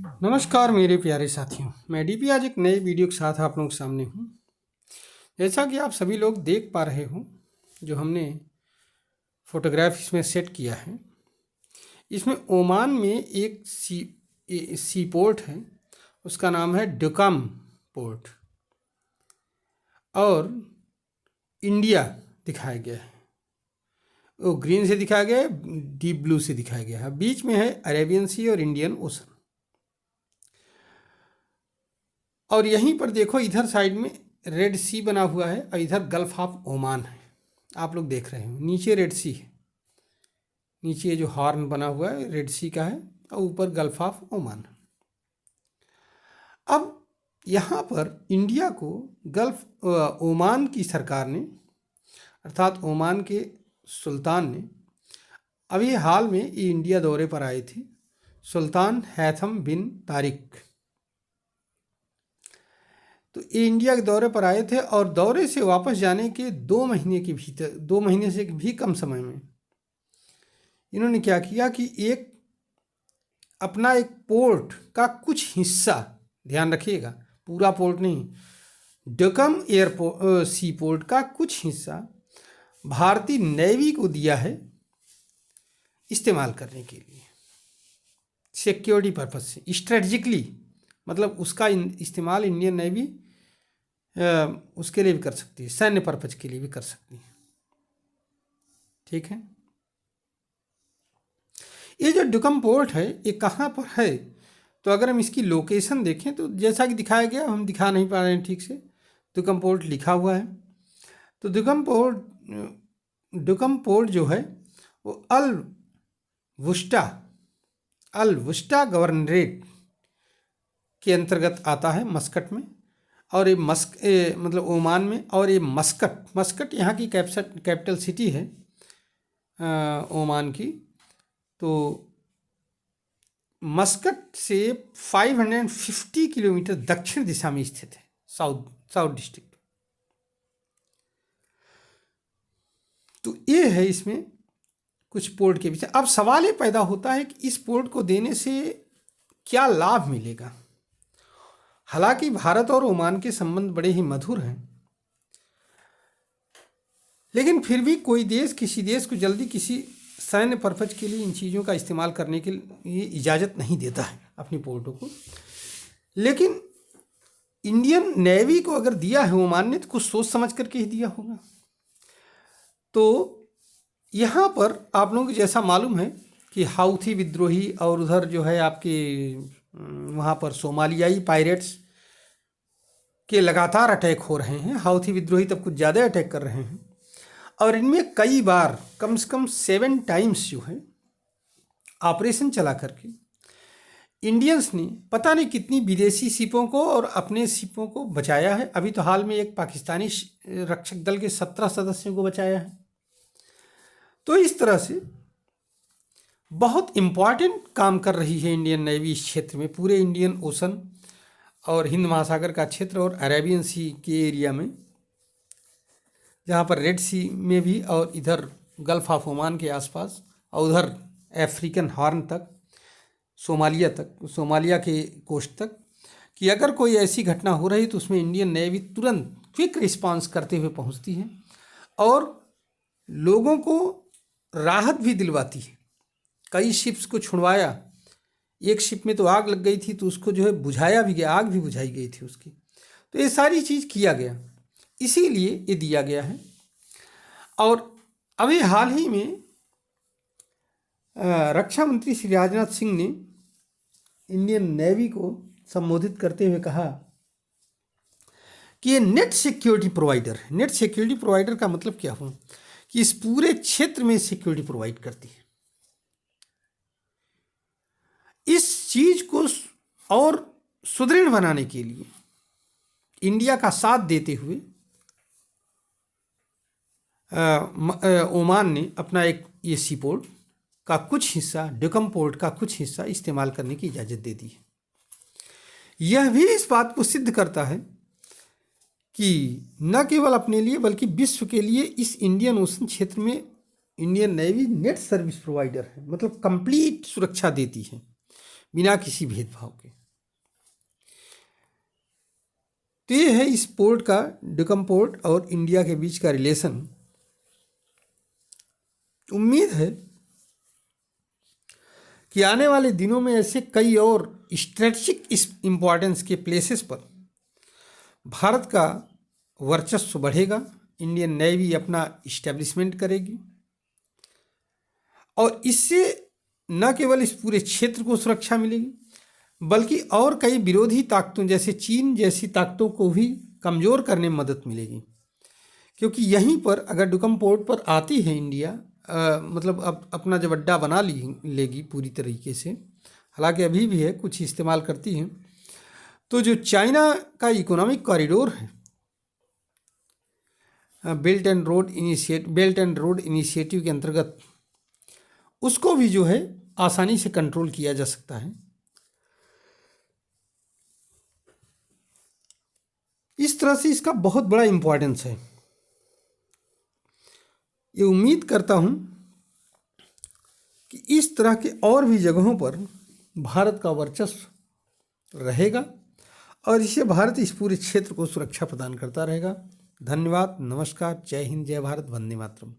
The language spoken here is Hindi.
नमस्कार मेरे प्यारे साथियों, मैं डीपी आज एक नए वीडियो के साथ आप लोगों के सामने हूँ। जैसा कि आप सभी लोग देख पा रहे हो, जो हमने फोटोग्राफ इसमें सेट किया है, इसमें ओमान में एक सी पोर्ट है, उसका नाम है डुकम पोर्ट, और इंडिया दिखाया गया है। वो ग्रीन से दिखाया गया है, डीप ब्लू से दिखाया गया है। बीच में है अरेबियन सी और इंडियन ओशन। और यहीं पर देखो, इधर साइड में रेड सी बना हुआ है और इधर गल्फ ऑफ ओमान है। आप लोग देख रहे हो, नीचे रेड सी है, नीचे जो हॉर्न बना हुआ है रेड सी का है, और ऊपर गल्फ ऑफ ओमान। अब यहाँ पर इंडिया को गल्फ ओमान की सरकार ने, अर्थात ओमान के सुल्तान ने, अभी हाल में ये इंडिया दौरे पर आए थे, सुल्तान हैथम बिन तारिक। तो ये इंडिया के दौरे पर आए थे और दौरे से वापस जाने के 2 महीने के भीतर, 2 महीने से भी कम समय में इन्होंने क्या किया कि अपना एक पोर्ट का कुछ हिस्सा, ध्यान रखिएगा पूरा पोर्ट नहीं, डुकम एयरपोर्ट सी पोर्ट का कुछ हिस्सा भारतीय नेवी को दिया है इस्तेमाल करने के लिए, सिक्योरिटी पर्पज से, स्ट्रेटजिकली। मतलब उसका इस्तेमाल इंडियन नेवी उसके लिए भी कर सकती है, सैन्य पर्पज के लिए भी कर सकती है। ठीक है, ये जो डुकम पोर्ट है ये कहाँ पर है? तो अगर हम इसकी लोकेशन देखें तो जैसा कि दिखाया गया, हम दिखा नहीं पा रहे हैं ठीक से, डुकम पोर्ट लिखा हुआ है। तो डुकम पोर्ट जो है वो अल वुस्टा गवर्नरेट के अंतर्गत आता है, मस्कट में। और ये मतलब ओमान में। और ये मस्कट यहाँ की कैपिटल सिटी है ओमान की। तो मस्कट से 550 किलोमीटर दक्षिण दिशा में स्थित है, साउथ डिस्ट्रिक्ट। तो ये है इसमें कुछ पोर्ट के पीछे। अब सवाल ये पैदा होता है कि इस पोर्ट को देने से क्या लाभ मिलेगा। हालांकि भारत और ओमान के संबंध बड़े ही मधुर हैं, लेकिन फिर भी कोई देश किसी देश को जल्दी किसी सैन्य पर्पज के लिए इन चीज़ों का इस्तेमाल करने के लिए इजाज़त नहीं देता है अपनी पोर्टों को। लेकिन इंडियन नेवी को अगर दिया है ओमान ने, तो कुछ सोच समझ करके ही दिया होगा। तो यहाँ पर आप लोगों को जैसा मालूम है कि हाउथी विद्रोही और उधर जो है आपके वहाँ पर सोमालियाई पायरेट्स के लगातार अटैक हो रहे हैं। हाउथी विद्रोही तब कुछ ज़्यादा अटैक कर रहे हैं, और इनमें कई बार, कम से कम 7 टाइम्स जो है ऑपरेशन चला करके इंडियंस ने पता नहीं कितनी विदेशी शिपों को और अपने शिपों को बचाया है। अभी तो हाल में एक पाकिस्तानी रक्षक दल के 17 सदस्यों को बचाया है। तो इस तरह से बहुत इम्पॉर्टेंट काम कर रही है इंडियन नेवी इस क्षेत्र में, पूरे इंडियन ओशन और हिंद महासागर का क्षेत्र और अरेबियन सी के एरिया में, जहाँ पर रेड सी में भी, और इधर गल्फ ऑफ ओमान के आसपास, और उधर अफ्रीकन हॉर्न तक, सोमालिया के कोस्ट तक, कि अगर कोई ऐसी घटना हो रही तो उसमें इंडियन नेवी तुरंत क्विक रिस्पांस करते हुए पहुँचती है और लोगों को राहत भी दिलवाती है। कई शिप्स को छुड़वाया, एक शिप में तो आग लग गई थी तो उसको जो है बुझाया भी गया, आग भी बुझाई गई थी उसकी। तो ये सारी चीज़ किया गया, इसीलिए ये दिया गया है। और अभी हाल ही में रक्षा मंत्री श्री राजनाथ सिंह ने इंडियन नेवी को संबोधित करते हुए कहा कि ये नेट सिक्योरिटी प्रोवाइडर है। नेट सिक्योरिटी प्रोवाइडर का मतलब क्या हुआ कि इस पूरे क्षेत्र में सिक्योरिटी प्रोवाइड करती है। इस चीज को और सुदृढ़ बनाने के लिए इंडिया का साथ देते हुए ओमान ने अपना एक ये सी पोर्ट का कुछ हिस्सा, डुकम पोर्ट का कुछ हिस्सा इस्तेमाल करने की इजाज़त दे दी है। यह भी इस बात को सिद्ध करता है कि न केवल अपने लिए बल्कि विश्व के लिए इस इंडियन ओशन क्षेत्र में Indian navy net service provider है, मतलब कंप्लीट सुरक्षा देती है, बिना किसी भेदभाव के। तो ये है इस पोर्ट का, डुकम पोर्ट और इंडिया के बीच का रिलेशन। उम्मीद है कि आने वाले दिनों में ऐसे कई और स्ट्रेटेजिक इम्पोर्टेंस के प्लेसेस पर भारत का वर्चस्व बढ़ेगा, इंडियन नेवी अपना इस्टेब्लिशमेंट करेगी और इससे न केवल इस पूरे क्षेत्र को सुरक्षा मिलेगी बल्कि और कई विरोधी ताकतों जैसे चीन जैसी ताकतों को भी कमज़ोर करने में मदद मिलेगी। क्योंकि यहीं पर अगर डुकम पोर्ट पर आती है इंडिया, मतलब अब अपना जब अड्डा बना लेगी पूरी तरीके से, हालांकि अभी भी है कुछ इस्तेमाल करती हैं, तो जो चाइना का इकोनॉमिक कॉरिडोर है, बेल्ट एंड रोड इनिशिएटिव के अंतर्गत, उसको भी जो है आसानी से कंट्रोल किया जा सकता है। इस तरह से इसका बहुत बड़ा इम्पोर्टेंस है। ये उम्मीद करता हूँ कि इस तरह के और भी जगहों पर भारत का वर्चस्व रहेगा और इससे भारत इस पूरे क्षेत्र को सुरक्षा प्रदान करता रहेगा। धन्यवाद, नमस्कार, जय हिंद, जय भारत, वंदे मातरम।